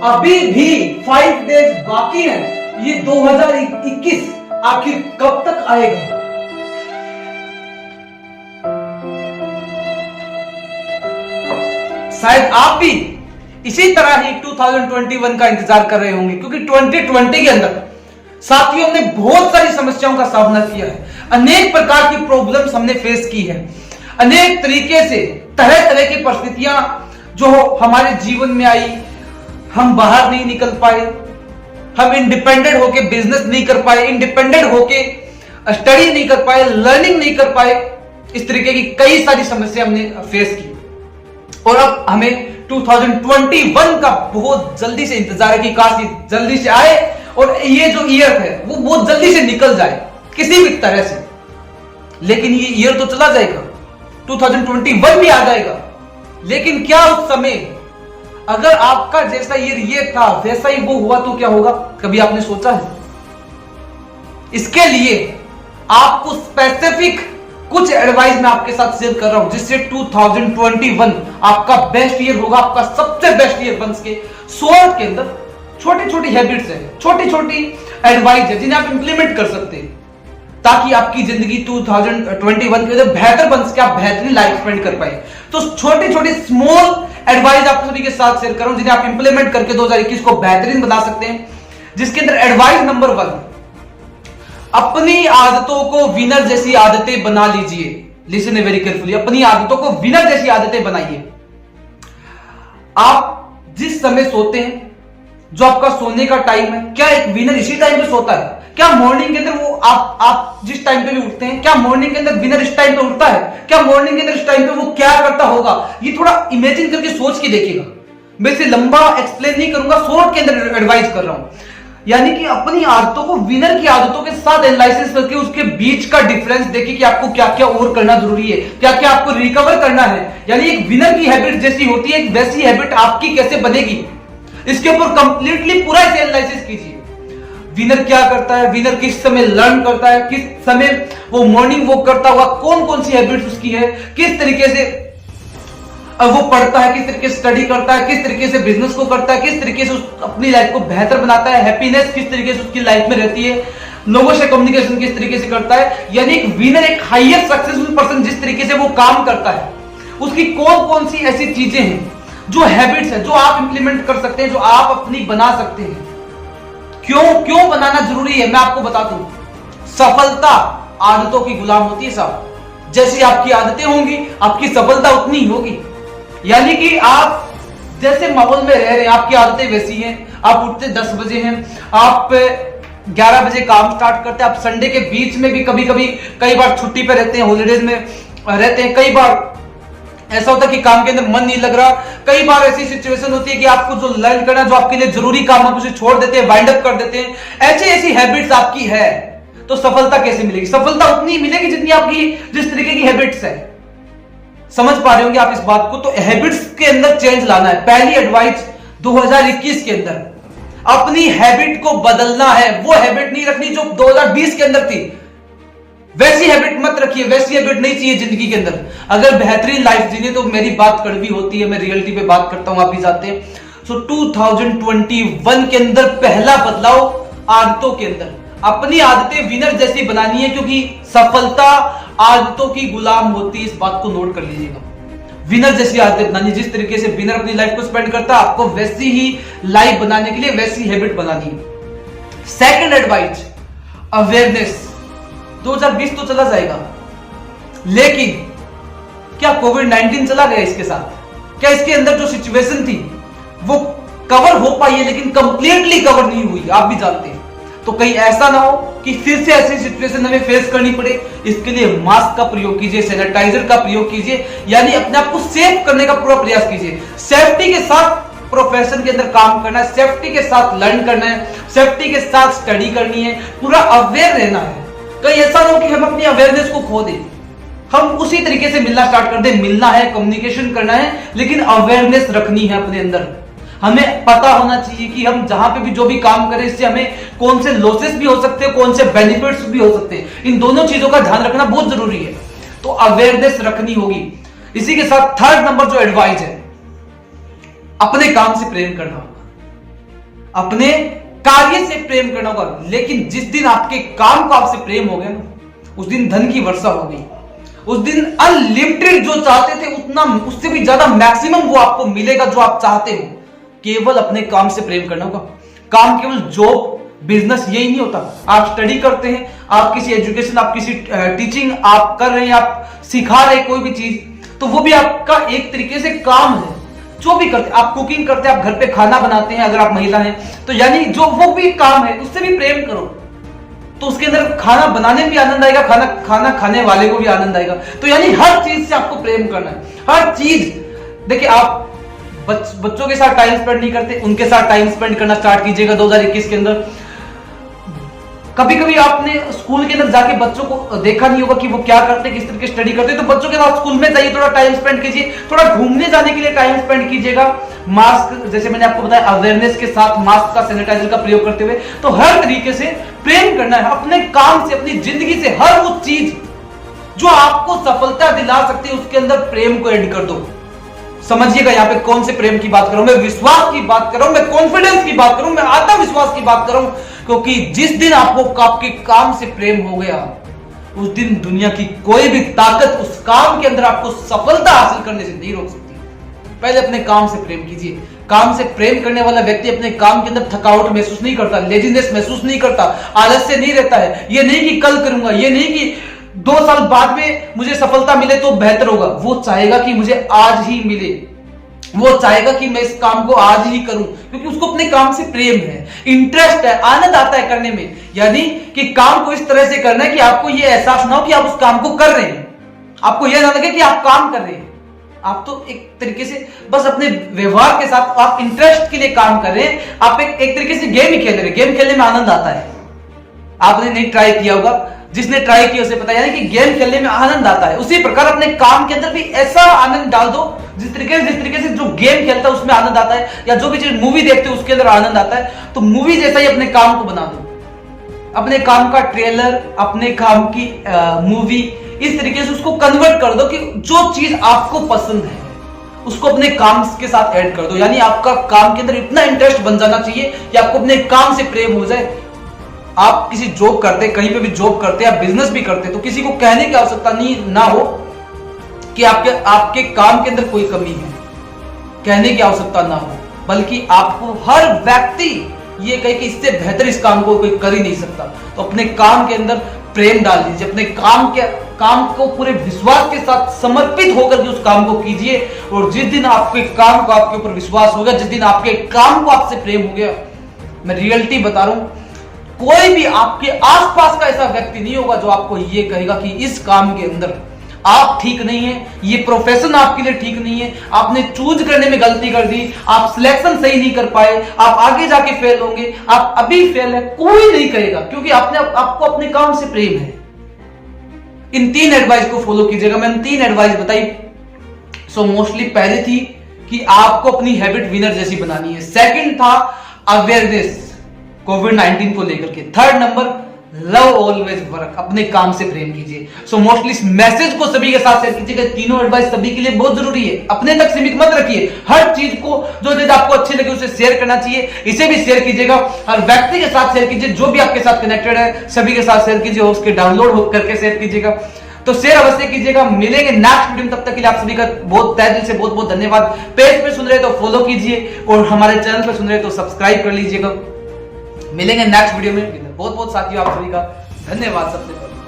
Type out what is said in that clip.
अभी भी 5 डेज बाकी है। ये 2021 आखिर कब तक आएगा? शायद आप भी इसी तरह ही 2021 का इंतजार कर रहे होंगे, क्योंकि 2020 के अंदर साथियों हमने बहुत सारी समस्याओं का सामना किया है, अनेक प्रकार की प्रॉब्लम्स हमने फेस की है, अनेक तरीके से तरह तरह की परिस्थितियां जो हमारे जीवन में आई, हम बाहर नहीं निकल पाए, हम इंडिपेंडेंट होके बिजनेस नहीं कर पाए, इंडिपेंडेंट होके स्टडी नहीं कर पाए, लर्निंग नहीं कर पाए। इस तरीके की कई सारी समस्या हमने फेस की और अब हमें 2021 का बहुत जल्दी से इंतजार है कि काश जल्दी से आए और ये जो ईयर है वो बहुत जल्दी से निकल जाए किसी भी तरह से। लेकिन ये ईयर तो चला जाएगा, 2021 भी आ जाएगा, लेकिन क्या उस समय अगर आपका जैसा ईयर ये था वैसा ही वो हुआ तो क्या होगा? कभी आपने सोचा है? इसके लिए आपको स्पेसिफिक कुछ एडवाइस मैं आपके साथ शेयर कर रहा हूं, जिससे 2021 आपका बेस्ट ईयर होगा, आपका सबसे बेस्ट ईयर बन सके। शॉर्ट के अंदर छोटी छोटी हैबिट्स है, छोटी छोटी एडवाइस है जिन्हें आप इंप्लीमेंट कर सकते हैं, ताकि आपकी जिंदगी 2021 के अंदर बेहतर बन सके, आप बेहतरीन लाइफ स्पेंड कर पाए। तो छोटी छोटी स्मॉल एडवाइस आप सभी के साथ शेयर कर रहा हूं, जिन्हें आप इंप्लीमेंट करके 2021 को बेहतरीन बना सकते हैं। जिसके अंदर एडवाइस नंबर 1, अपनी आदतों को विनर जैसी आदतें बना लीजिए। लिसन वेरी केयरफुली, अपनी आदतों को विनर जैसी आदतें बनाइए। आप जिस समय सोते हैं, जो आपका सोने का टाइम है, क्या एक विनर इसी टाइम पे सोता है? क्या मॉर्निंग के अंदर वो आप जिस टाइम पे भी उठते हैं, क्या मॉर्निंग के अंदर विनर इस टाइम पे उठता है? क्या मॉर्निंग के अंदर इस टाइम पे वो क्या करता होगा? ये थोड़ा इमेजिन करके सोच के देखिएगा। मैं इसे लंबा एक्सप्लेन नहीं करूंगा, शॉर्ट के अंदर एडवाइस कर रहा हूं। यानी कि अपनी आदतों को विनर की आदतों के साथ एनालिसिस करके उसके बीच का डिफरेंस देखिए कि आपको क्या क्या और करना जरूरी है, क्या क्या आपको रिकवर करना है। यानी एक विनर की हैबिट जैसी होती है, एक वैसी हैबिट आपकी कैसे बनेगी, इसके ऊपर कंप्लीटली पूरा इसे एनालिसिस कीजिए। विनर क्या करता है, विनर किस समय लर्न करता है, किस समय वो मॉर्निंग वॉक करता हुआ कौन कौन सी हैबिट्स उसकी है, किस तरीके से वो पढ़ता है, किस तरीके से स्टडी करता है, किस तरीके से बिजनेस को करता है, किस तरीके से अपनी लाइफ को बेहतर बनाता है, हैप्पीनेस किस तरीके से उसकी लाइफ में रहती है, लोगों से कम्युनिकेशन किस तरीके से करता है। यानी एक विनर, एक हाईएस्ट सक्सेसफुल पर्सन जिस तरीके से वो काम करता है, उसकी कौन कौन सी ऐसी चीजें हैं, जो हैबिट्स है, जो आप इंप्लीमेंट कर सकते हैं, जो आप अपनी बना सकते हैं। क्यों बनाना जरूरी है मैं आपको बता दूं। सफलता आदतों की गुलाम होती है साहब। जैसी आपकी आदतें होंगी, आपकी सफलता उतनी ही होगी। यानी कि आप जैसे माहौल में रह रहे हैं, आपकी आदतें वैसी हैं। आप उठते 10 बजे हैं, आप 11 बजे काम स्टार्ट करते हैं, आप संडे के बीच में भी कई बार छुट्टी पे रहते हैं, हॉलीडेज में रहते हैं, कई बार ऐसा होता है कि काम के अंदर मन नहीं लग रहा, कई बार ऐसी सिचुएशन होती है कि आपको जो लर्न करना, जो आपके लिए जरूरी काम, आप उसे छोड़ देते हैं, वाइंड अप कर देते हैं। ऐसी हैबिट्स आपकी है तो सफलता कैसे मिलेगी? सफलता उतनी मिलेगी जितनी आपकी जिस तरीके की हैबिट्स है। समझ पा रहे होंगे आप इस बात को? तो हैबिट्स के अंदर चेंज लाना है। पहली एडवाइस 2021 के अंदर अपनी हैबिट को बदलना है। वो हैबिट नहीं रखनी जो 2020 के अंदर थी, वैसी हैबिट मत रखिए, वैसी हैबिट नहीं चाहिए जिंदगी के अंदर। अगर बेहतरीन लाइफ जीनी तो मेरी बात कड़वी होती है, मैं रियलिटी पे बात करता हूं, आप भी जानते हैं। सो 2021 के अंदर पहला बदलाव आदतों के अंदर, अपनी आदतें विनर जैसी बनानी है, क्योंकि सफलता आदतों की गुलाम होती है। इस बात को नोट कर लीजिएगा। विनर जैसी आदतें बनानी, जिस तरीके से विनर अपनी लाइफ को स्पेंड करता है, आपको वैसी ही लाइफ बनाने के लिए वैसी हैबिट बनानी है। Second advice, awareness. 2020 तो चला जाएगा, लेकिन क्या कोविड-19 चला गया इसके साथ? क्या इसके अंदर जो सिचुएशन थी वो कवर हो पाई है, लेकिन कंप्लीटली कवर नहीं हुई, आप भी जानते हैं। तो कहीं ऐसा ना हो कि फिर से ऐसी सिचुएशन हमें फेस करनी पड़े। इसके लिए मास्क का प्रयोग कीजिए, सैनिटाइजर का प्रयोग कीजिए, यानी अपने आप को सेफ करने का पूरा प्रयास कीजिए। सेफ्टी के साथ प्रोफेशन के अंदर काम करना है, सेफ्टी के साथ लर्न करना है, सेफ्टी के साथ स्टडी करनी है, पूरा अवेयर रहना है। कहीं ऐसा ना हो कि हम अपनी अवेयरनेस को खो दें, हम उसी तरीके से मिलना स्टार्ट कर दें। मिलना है, कम्युनिकेशन करना है, लेकिन अवेयरनेस रखनी है अपने अंदर। हमें पता होना चाहिए कि हम जहां पे भी जो भी काम करें, इससे हमें कौन से लॉसेस भी हो सकते हैं, कौन से बेनिफिट्स भी हो सकते हैं। इन दोनों चीजों का ध्यान रखना बहुत जरूरी है। तो अवेयरनेस रखनी होगी। इसी के साथ थर्ड नंबर जो एडवाइस है, अपने काम से प्रेम करना होगा। अपने कार्य से प्रेम करना होगा। लेकिन जिस दिन आपके काम को आपसे प्रेम हो गया ना, उस दिन धन की वर्षा हो गई। उस दिन अनलिमिटेड जो चाहते थे उतना, उससे भी ज्यादा मैक्सिमम वो आपको मिलेगा जो आप चाहते हो। केवल अपने काम से प्रेम करना होगा। काम केवल जॉब बिजनेस यही नहीं होता। आप स्टडी करते हैं, आप किसी एजुकेशन, आप किसी टीचिंग आप कर रहे हैं, आप सिखा रहे हैं कोई भी चीज, तो वो भी आपका एक तरीके से काम है। जो भी करते, आप कुकिंग करते हैं, आप घर पे खाना बनाते हैं अगर आप महिला हैं तो, यानी जो वो भी काम है उससे भी प्रेम करो, तो उसके अंदर खाना बनाने में भी आनंद आएगा, खाना खाने वाले को भी आनंद आएगा। तो यानी हर चीज से आपको प्रेम करना है। हर चीज, देखिए आप बच्चों के साथ टाइम स्पेंड नहीं करते, उनके साथ टाइम स्पेंड करना स्टार्ट कीजिएगा 2021 के अंदर। कभी कभी आपने स्कूल के अंदर जाके बच्चों को देखा नहीं होगा कि वो क्या करते हैं, किस तरह की स्टडी करते हैं, तो बच्चों के साथ स्कूल में जाइए, थोड़ा टाइम स्पेंड कीजिए, थोड़ा घूमने जाने के लिए टाइम स्पेंड कीजिएगा। मास्क, जैसे मैंने आपको बताया, अवेयरनेस के साथ मास्क का, सैनिटाइजर का प्रयोग करते हुए। तो हर तरीके से प्रेम करना है अपने काम से, अपनी जिंदगी से। हर वो चीज जो आपको सफलता दिला सकती है उसके अंदर प्रेम को ऐड कर दो। समझिएगा यहाँ पे कौन से प्रेम की बात करूं मैं, विश्वास की बात करूं मैं, कॉन्फिडेंस की बात करूं मैं, आत्मविश्वास की बात करूं। क्योंकि जिस दिन आपको आपके काम से प्रेम हो गया, उस दिन दुनिया की कोई भी ताकत उस काम के अंदर आपको सफलता हासिल करने से नहीं रोक सकती। पहले अपने काम से प्रेम कीजिए। काम से प्रेम करने वाला व्यक्ति अपने काम के अंदर थकावट महसूस नहीं करता, लेजीनेस महसूस नहीं करता, आलस्य नहीं रहता है। ये नहीं कि कल करूंगा, ये नहीं कि 2 साल बाद में मुझे सफलता मिले तो बेहतर होगा। वो चाहेगा कि मुझे आज ही मिले, वो चाहेगा कि मैं इस काम को आज ही करूं, क्योंकि उसको अपने काम से प्रेम है, इंटरेस्ट है, आनंद आता है करने में। यानी कि काम को इस तरह से करना है कि आपको यह एहसास ना हो कि आप उस काम को कर रहे हैं, आपको यह ना लगे कि आप काम कर रहे हैं। आप तो एक तरीके से बस अपने व्यवहार के साथ आप इंटरेस्ट के लिए काम कर रहे हैं, आप एक तरीके से गेम ही खेल रहे हैं। गेम खेलने में आनंद आता है। आपने नहीं ट्राई किया होगा, जिसने ट्राई किया उसे पता है, यानी कि गेम खेलने में आनंद आता है। उसी प्रकार अपने काम के अंदर भी ऐसा आनंद डाल दो जिस तरीके से जो गेम खेलता है उसमें आनंद आता है, या जो भी चीज मूवी देखते हो उसके अंदर आनंद आता है। तो मूवी जैसा ही अपने काम को बना दो। अपने काम का ट्रेलर, अपने काम की मूवी, इस तरीके से उसको कन्वर्ट कर दो कि जो चीज आपको पसंद है उसको अपने काम के साथ ऐड कर दो। यानी आपका काम के अंदर इतना इंटरेस्ट बन जाना चाहिए कि आपको अपने काम से प्रेम हो जाए। आप किसी जॉब करते, कहीं पे भी जॉब करते, आप बिजनेस भी करते, तो किसी को कहने की आवश्यकता नहीं ना हो कि आपके काम के अंदर कोई कमी है, कहने की आवश्यकता ना हो, बल्कि आपको हर व्यक्ति ये कहे कि इससे बेहतर इस काम को कोई कर ही नहीं सकता। तो अपने काम के अंदर प्रेम डाल दीजिए, अपने काम को पूरे विश्वास के साथ समर्पित होकर के उस काम को कीजिए। और जिस दिन आपके काम को आपके ऊपर विश्वास हो गया, जिस दिन आपके काम को आपसे प्रेम हो गया, मैं रियलिटी बता रहा हूं, कोई भी आपके आसपास का ऐसा व्यक्ति नहीं होगा जो आपको ये कहेगा कि इस काम के अंदर आप ठीक नहीं है, ये प्रोफेशन आपके लिए ठीक नहीं है, आपने चूज करने में गलती कर दी, आप सिलेक्शन सही नहीं कर पाए, आप आगे जाके फेल होंगे, आप अभी फेल है, कोई नहीं कहेगा, क्योंकि आपको अपने काम से प्रेम है। इन 3 एडवाइस को फॉलो कीजिएगा। मैंने 3 एडवाइस बताई। मोस्टली पहले थी कि आपको अपनी हैबिट विनर जैसी बनानी है। सेकंड था अवेयरनेस कोविड-19 को लेकर के। Third number love always work, अपने काम से प्रेम कीजिए। मोस्टली इस मैसेज को सभी के साथ शेयर कीजिएगा। तीनों एडवाइस सभी के लिए बहुत जरूरी है। अपने तक सीमित मत रखिए। हर चीज को, जो चीज आपको अच्छी लगे उसे शेयर करना चाहिए। इसे भी शेयर कीजिएगा, हर व्यक्ति के साथ शेयर कीजिए जो भी आपके साथ कनेक्टेड है, सभी के साथ शेयर कीजिए, उसके डाउनलोड करके शेयर कीजिएगा। तो शेयर अवश्य कीजिएगा। मिलेंगे नेक्स्ट वीडियो में, तब तक के लिए आप सभी का बहुत तहे दिल से बहुत बहुत धन्यवाद। पेज पे सुन रहे तो फॉलो कीजिए और हमारे चैनल पे सुन रहे तो सब्सक्राइब कर लीजिएगा। मिलेंगे नेक्स्ट वीडियो में। बहुत बहुत साथियों आप सभी का धन्यवाद सबसे पहले।